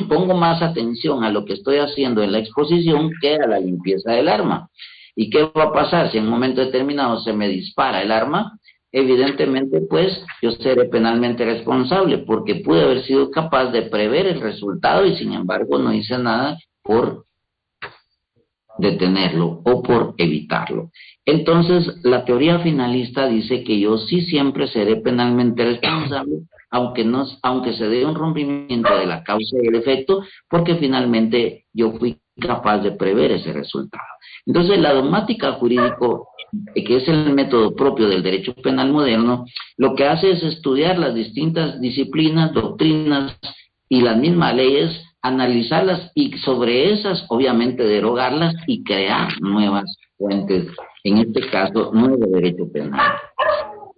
Speaker 3: pongo más atención a lo que estoy haciendo en la exposición que a la limpieza del arma. ¿Y qué va a pasar si en un momento determinado se me dispara el arma? Evidentemente, pues, yo seré penalmente responsable porque pude haber sido capaz de prever el resultado y, sin embargo, no hice nada por detenerlo o por evitarlo. Entonces, la teoría finalista dice que yo sí siempre seré penalmente responsable, aunque se dé un rompimiento de la causa y el efecto, porque finalmente yo fui capaz de prever ese resultado. Entonces, la dogmática jurídico, que es el método propio del derecho penal moderno, lo que hace es estudiar las distintas disciplinas, doctrinas y las mismas leyes, analizarlas y sobre esas, obviamente, derogarlas y crear nuevas fuentes, en este caso, nuevo derecho penal.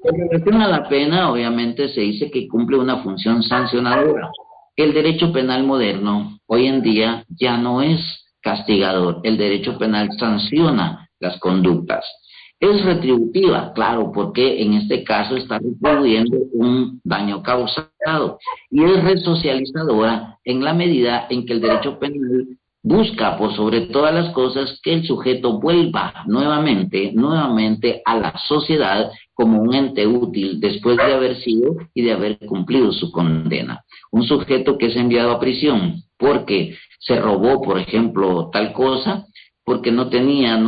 Speaker 3: En relación a la pena, obviamente, se dice que cumple una función sancionadora. El derecho penal moderno, hoy en día, ya no es castigador. El derecho penal sanciona las conductas. Es retributiva, claro, porque en este caso está retribuyendo un daño causado. Y es resocializadora en la medida en que el derecho penal busca, por sobre todas las cosas, que el sujeto vuelva nuevamente a la sociedad como un ente útil después de haber sido y de haber cumplido su condena. Un sujeto que es enviado a prisión porque se robó, por ejemplo, tal cosa, porque no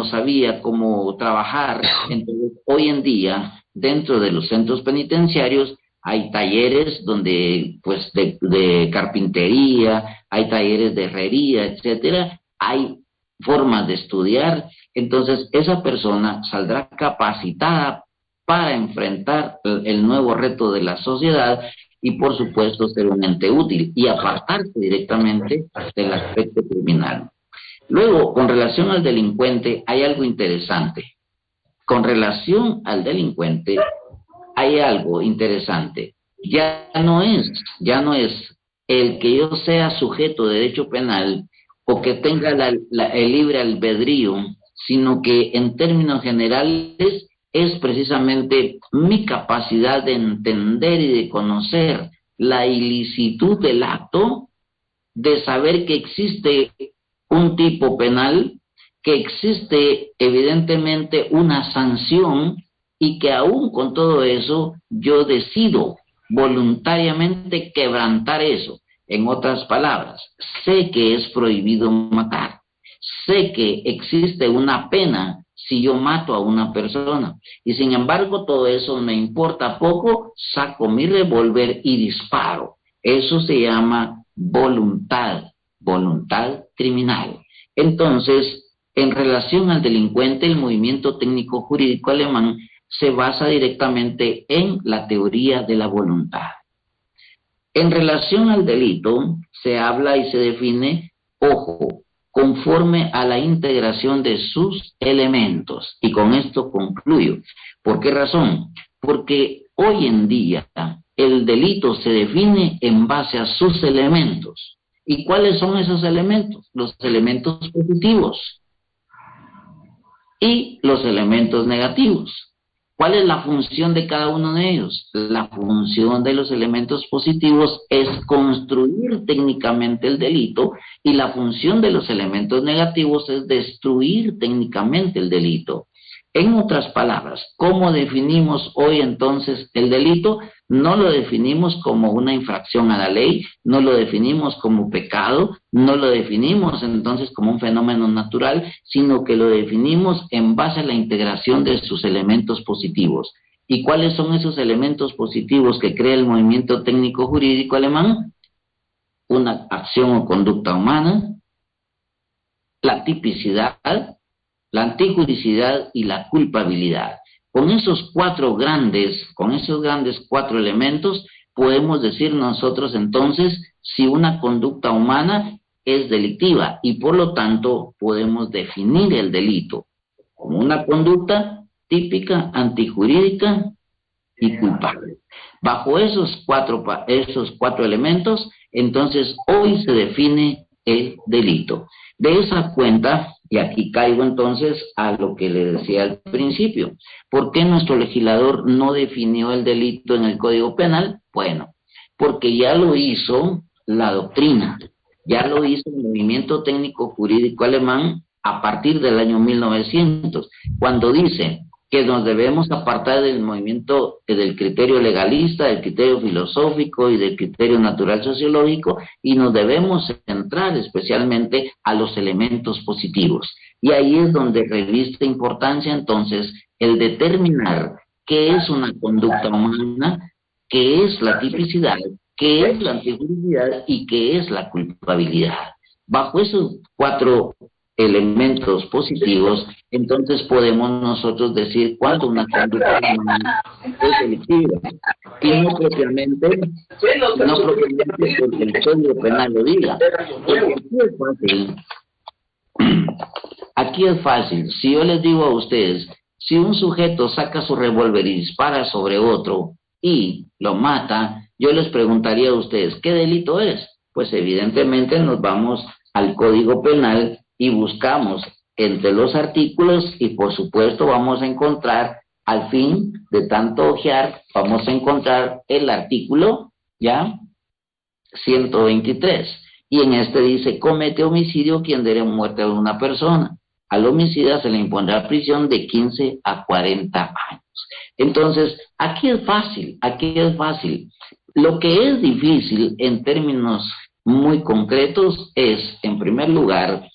Speaker 3: sabía cómo trabajar. Entonces, hoy en día, dentro de los centros penitenciarios, hay talleres donde, pues, de carpintería, hay talleres de herrería, etcétera, hay formas de estudiar. Entonces, esa persona saldrá capacitada para enfrentar el nuevo reto de la sociedad y, por supuesto, ser un ente útil y apartarse directamente del aspecto criminal. Luego, con relación al delincuente, hay algo interesante. Con relación al delincuente, hay algo interesante. Ya no es el que yo sea sujeto de derecho penal o que tenga el libre albedrío, sino que en términos generales es precisamente mi capacidad de entender y de conocer la ilicitud del acto, de saber que existe un tipo penal, que existe evidentemente una sanción y que aún con todo eso yo decido voluntariamente quebrantar eso. En otras palabras, sé que es prohibido matar, sé que existe una pena si yo mato a una persona y sin embargo todo eso me importa poco, saco mi revólver y disparo. Eso se llama voluntad criminal. Entonces, en relación al delincuente, el movimiento técnico jurídico alemán se basa directamente en la teoría de la voluntad. En relación al delito, se habla y se define, ojo, conforme a la integración de sus elementos. Y con esto concluyo. ¿Por qué razón? Porque hoy en día el delito se define en base a sus elementos. ¿Y cuáles son esos elementos? Los elementos positivos y los elementos negativos. ¿Cuál es la función de cada uno de ellos? La función de los elementos positivos es construir técnicamente el delito y la función de los elementos negativos es destruir técnicamente el delito. En otras palabras, ¿cómo definimos hoy entonces el delito? No lo definimos como una infracción a la ley, no lo definimos como pecado, no lo definimos entonces como un fenómeno natural, sino que lo definimos en base a la integración de sus elementos positivos. ¿Y cuáles son esos elementos positivos que crea el movimiento técnico jurídico alemán? Una acción o conducta humana, la tipicidad, la antijuricidad y la culpabilidad. Con esos grandes 4 elementos, podemos decir nosotros entonces si una conducta humana es delictiva y por lo tanto podemos definir el delito como una conducta típica, antijurídica y culpable. Bajo esos cuatro elementos, entonces hoy se define el delito. De esa cuenta, y aquí caigo entonces a lo que le decía al principio, ¿por qué nuestro legislador no definió el delito en el Código Penal? Bueno, porque ya lo hizo la doctrina, ya lo hizo el movimiento técnico jurídico alemán a partir del año 1900, cuando dice que nos debemos apartar del movimiento del criterio legalista, del criterio filosófico y del criterio natural sociológico, y nos debemos centrar especialmente a los elementos positivos. Y ahí es donde reviste importancia entonces el determinar qué es una conducta humana, qué es la tipicidad, qué es la antijuricidad y qué es la culpabilidad. Bajo esos 4 elementos positivos, entonces podemos nosotros decir cuándo una conducta humana es delictiva, y no propiamente porque el Código Penal lo diga. Aquí es fácil. Si yo les digo a ustedes, si un sujeto saca su revólver y dispara sobre otro y lo mata, yo les preguntaría a ustedes, ¿qué delito es? Pues evidentemente nos vamos al Código Penal y buscamos entre los artículos y por supuesto vamos a encontrar, al fin de tanto ojear, vamos a encontrar el artículo, ¿ya? 123. Y en este dice, comete homicidio quien dé muerte a una persona. Al homicida se le impondrá prisión de 15 a 40 años. Entonces, aquí es fácil, Lo que es difícil en términos muy concretos es, en primer lugar,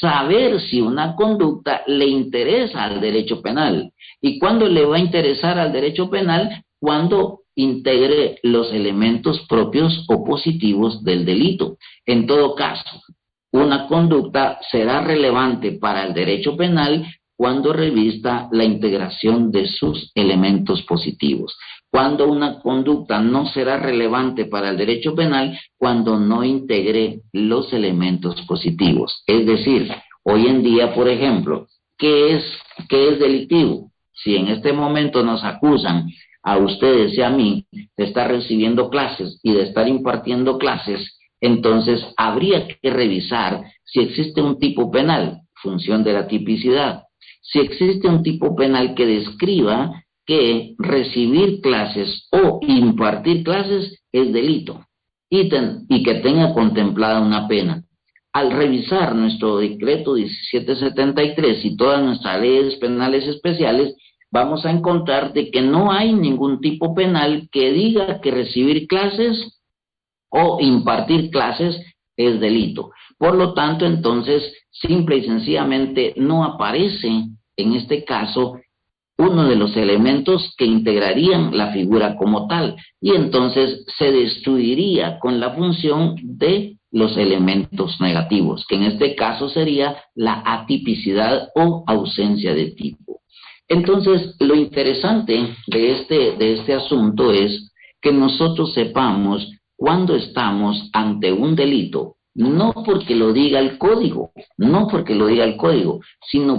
Speaker 3: saber si una conducta le interesa al derecho penal. ¿Y cuándo le va a interesar al derecho penal? Cuando integre los elementos propios o positivos del delito. En todo caso, una conducta será relevante para el derecho penal cuando revista la integración de sus elementos positivos. Cuando una conducta no será relevante para el derecho penal, cuando no integre los elementos positivos. Es decir, hoy en día, por ejemplo, ¿qué es delictivo? Si en este momento nos acusan a ustedes y a mí de estar recibiendo clases y de estar impartiendo clases, entonces habría que revisar si existe un tipo penal, función de la tipicidad, si existe un tipo penal que describa que recibir clases o impartir clases es delito y que tenga contemplada una pena. Al revisar nuestro decreto 1773 y todas nuestras leyes penales especiales, vamos a encontrar de que no hay ningún tipo penal que diga que recibir clases o impartir clases es delito. Por lo tanto, entonces, simple y sencillamente no aparece en este caso uno de los elementos que integrarían la figura como tal, y entonces se destruiría con la función de los elementos negativos, que en este caso sería la atipicidad o ausencia de tipo. Entonces, lo interesante de este asunto es que nosotros sepamos cuando estamos ante un delito, no porque lo diga el código, sino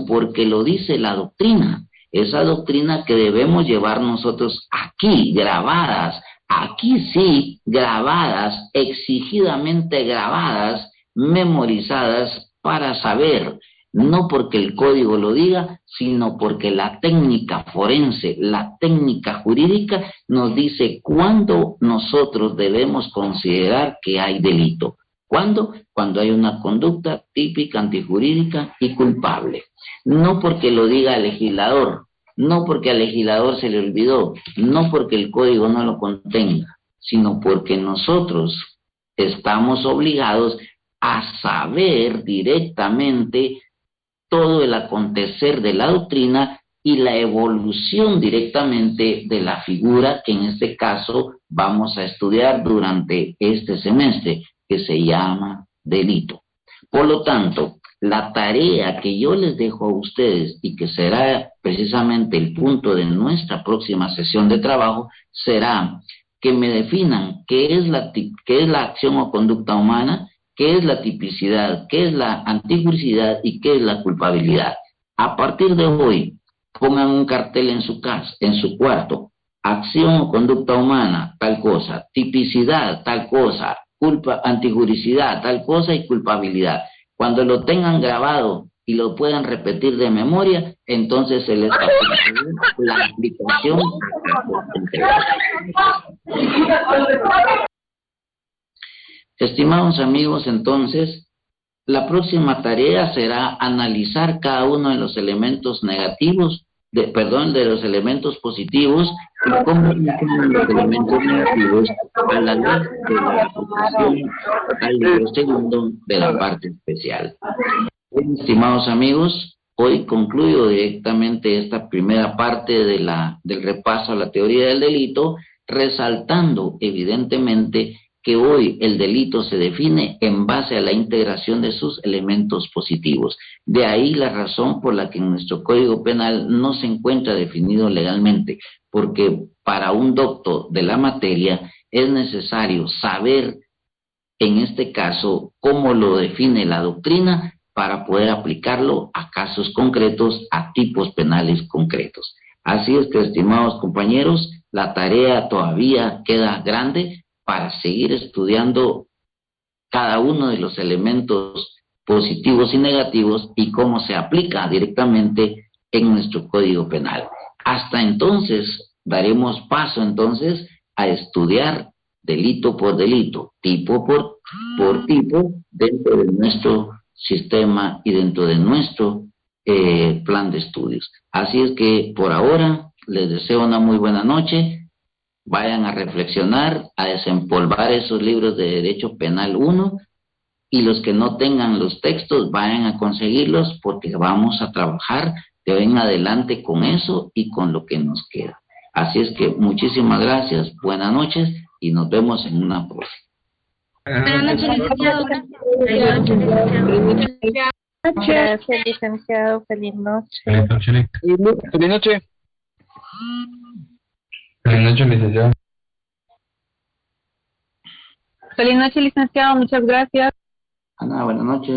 Speaker 3: porque lo dice la doctrina. Esa doctrina que debemos llevar nosotros aquí, grabadas, aquí sí, grabadas, exigidamente grabadas, memorizadas para saber, no porque el código lo diga, sino porque la técnica forense, la técnica jurídica nos dice cuándo nosotros debemos considerar que hay delito. ¿Cuándo? Cuando hay una conducta típica, antijurídica y culpable. No porque lo diga el legislador, no porque al legislador se le olvidó, no porque el código no lo contenga, sino porque nosotros estamos obligados a saber directamente todo el acontecer de la doctrina y la evolución directamente de la figura que en este caso vamos a estudiar durante este semestre, que se llama delito. Por lo tanto, la tarea que yo les dejo a ustedes y que será precisamente el punto de nuestra próxima sesión de trabajo será que me definan qué es la acción o conducta humana, qué es la tipicidad, qué es la antijuicidad y qué es la culpabilidad. A partir de hoy, pongan un cartel en su casa, en su cuarto, acción o conducta humana, tal cosa, tipicidad, tal cosa, antijuricidad, tal cosa y culpabilidad. Cuando lo tengan grabado y lo puedan repetir de memoria, entonces se les facilitará la aplicación. Estimados amigos, entonces, la próxima tarea será analizar cada uno de los elementos negativos, de los elementos positivos y cómo funcionan los elementos negativos a la luz de la aplicación al libro segundo de la parte especial. Bien, estimados amigos, hoy concluyo directamente esta primera parte de del repaso a la teoría del delito, resaltando evidentemente que hoy el delito se define en base a la integración de sus elementos positivos. De ahí la razón por la que en nuestro Código Penal no se encuentra definido legalmente, porque para un doctor de la materia es necesario saber, en este caso, cómo lo define la doctrina para poder aplicarlo a casos concretos, a tipos penales concretos. Así es que, estimados compañeros, la tarea todavía queda grande para seguir estudiando cada uno de los elementos positivos y negativos y cómo se aplica directamente en nuestro Código Penal. Hasta entonces, daremos paso entonces a estudiar delito por delito, tipo por tipo, dentro de nuestro sistema y dentro de nuestro plan de estudios. Así es que por ahora les deseo una muy buena noche. Vayan a reflexionar, a desempolvar esos libros de Derecho Penal 1 y los que no tengan los textos vayan a conseguirlos porque vamos a trabajar de hoy en adelante con eso y con lo que nos queda. Así es que muchísimas gracias, buenas noches y nos vemos en una próxima.
Speaker 4: Buenas noches, licenciado.
Speaker 7: Gracias, licenciado. Feliz noche.
Speaker 2: Feliz noche.
Speaker 8: Feliz noche.
Speaker 2: Feliz noche, licenciado.
Speaker 7: Feliz noche, licenciado. Muchas gracias.
Speaker 3: Ana, buenas noches.